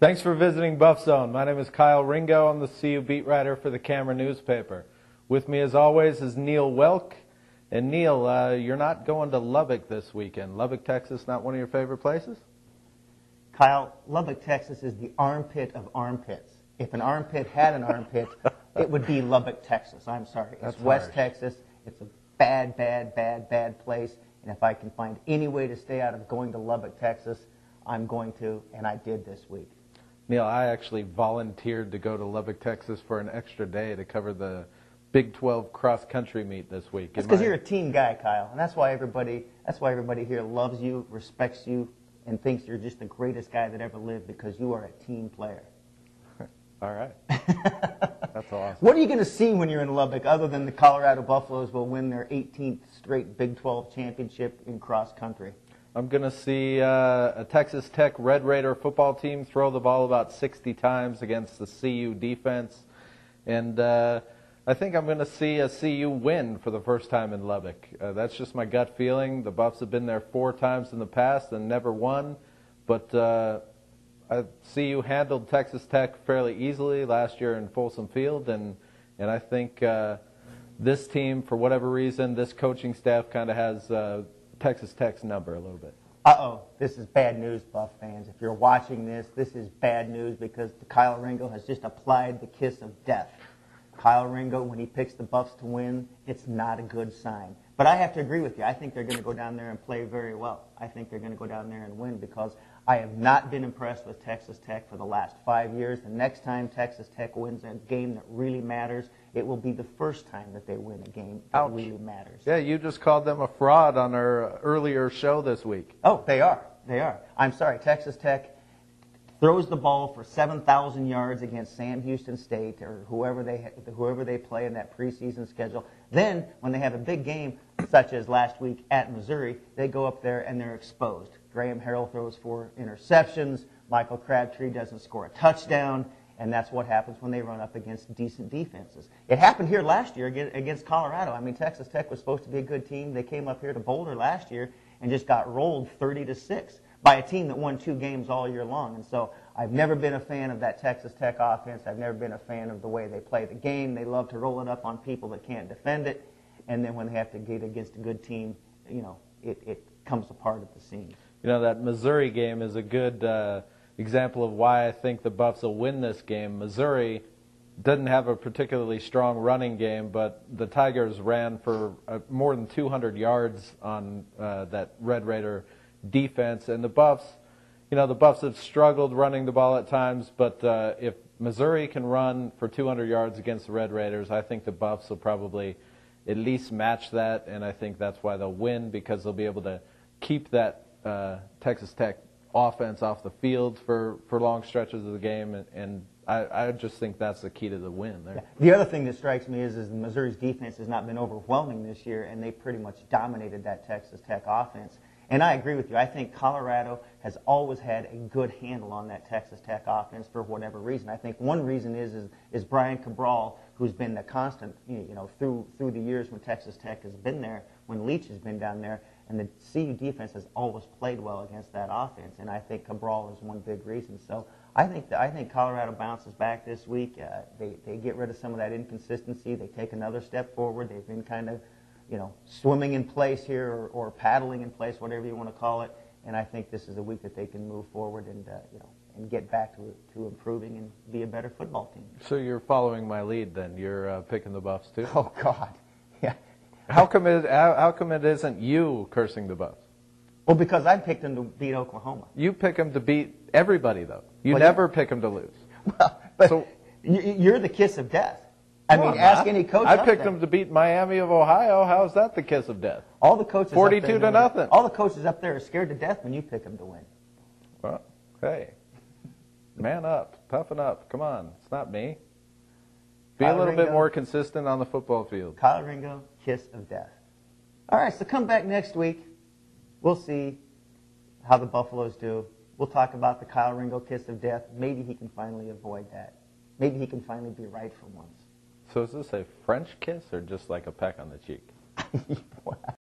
Thanks for visiting Buffzone. My name is Kyle Ringo. I'm the CU beat writer for the Camera newspaper. With me, as always, is Neill Woelk. And Neill, you're not going to Lubbock this weekend. Lubbock, Texas, not one of your favorite places? Kyle, Lubbock, Texas is the armpit of armpits. If an armpit had an armpit, it would be Lubbock, Texas. I'm sorry. It's West Texas. It's a bad, bad, bad, bad place. And if I can find any way to stay out of going to Lubbock, Texas, I'm going to, and I did this week. Neill, I actually volunteered to go to Lubbock, Texas for an extra day to cover the Big 12 cross-country meet this week. That's because you're a team guy, Kyle, and that's why everybody here loves you, respects you, and thinks you're just the greatest guy that ever lived because you are a team player. All right. That's awesome. What are you going to see when you're in Lubbock other than the Colorado Buffaloes will win their 18th straight Big 12 championship in cross-country? I'm going to see a Texas Tech Red Raider football team throw the ball about 60 times against the CU defense. And I think I'm going to see a CU win for the first time in Lubbock. That's just my gut feeling. The Buffs have been there 4 times in the past and never won. But CU handled Texas Tech fairly easily last year in Folsom Field. And I think this team, for whatever reason, this coaching staff kind of has Texas Tech's number a little bit. Uh-oh, this is bad news, Buff fans. If you're watching this, this is bad news because Kyle Ringo has just applied the kiss of death. Kyle Ringo, when he picks the Buffs to win, it's not a good sign. But I have to agree with you. I think they're going to go down there and play very well. I think they're going to go down there and win because I have not been impressed with Texas Tech for the last 5 years. The next time Texas Tech wins a game that really matters, it will be the first time that they win a game that really matters. Yeah, you just called them a fraud on our earlier show this week. Oh, they are. They are. I'm sorry. Texas Tech throws the ball for 7,000 yards against Sam Houston State or whoever they play in that preseason schedule. Then, when they have a big game, such as last week at Missouri, they go up there and they're exposed. Graham Harrell throws 4 interceptions. Michael Crabtree doesn't score a touchdown. And that's what happens when they run up against decent defenses. It happened here last year against Colorado. I mean, Texas Tech was supposed to be a good team. They came up here to Boulder last year and just got rolled 30-6 by a team that won 2 games all year long. And so I've never been a fan of that Texas Tech offense. I've never been a fan of the way they play the game. They love to roll it up on people that can't defend it. And then when they have to get against a good team, you know, it comes apart at the seams. You know, that Missouri game is a good example of why I think the Buffs will win this game. Missouri doesn't have a particularly strong running game, but the Tigers ran for more than 200 yards on that Red Raider defense. And the Buffs, you know, the Buffs have struggled running the ball at times, but if Missouri can run for 200 yards against the Red Raiders, I think the Buffs will probably at least match that, and I think that's why they'll win, because they'll be able to keep that Texas Tech offense off the field for long stretches of the game, and I just think that's the key to the win there. Yeah. The other thing that strikes me is Missouri's defense has not been overwhelming this year, and they pretty much dominated that Texas Tech offense. And I agree with you. I think Colorado has always had a good handle on that Texas Tech offense for whatever reason. I think one reason is Brian Cabral, who's been the constant, you know, through the years when Texas Tech has been there, when Leach has been down there, and the CU defense has always played well against that offense. And I think Cabral is one big reason. So I think Colorado bounces back this week. They get rid of some of that inconsistency. They take another step forward. They've been kind of, you know, swimming in place here or paddling in place, whatever you want to call it. And I think this is a week that they can move forward and you know, and get back to improving and be a better football team. So you're following my lead then? You're picking the Buffs too? Oh God, yeah. How come it isn't you cursing the Buffs? Well, because I picked them to beat Oklahoma. You pick them to beat everybody though. You never pick them to lose. Well, but so, you're the kiss of death. I mean, ask any coach. I picked them to beat Miami of Ohio. How's that the kiss of death? All the coaches 42-0. All the coaches up there are scared to death when you pick them to win. Well, hey, man up, toughen up. Come on, it's not me. Be a little bit more consistent on the football field. Kyle Ringo, kiss of death. All right, so come back next week. We'll see how the Buffaloes do. We'll talk about the Kyle Ringo kiss of death. Maybe he can finally avoid that. Maybe he can finally be right for once. So is this a French kiss or just like a peck on the cheek? Wow.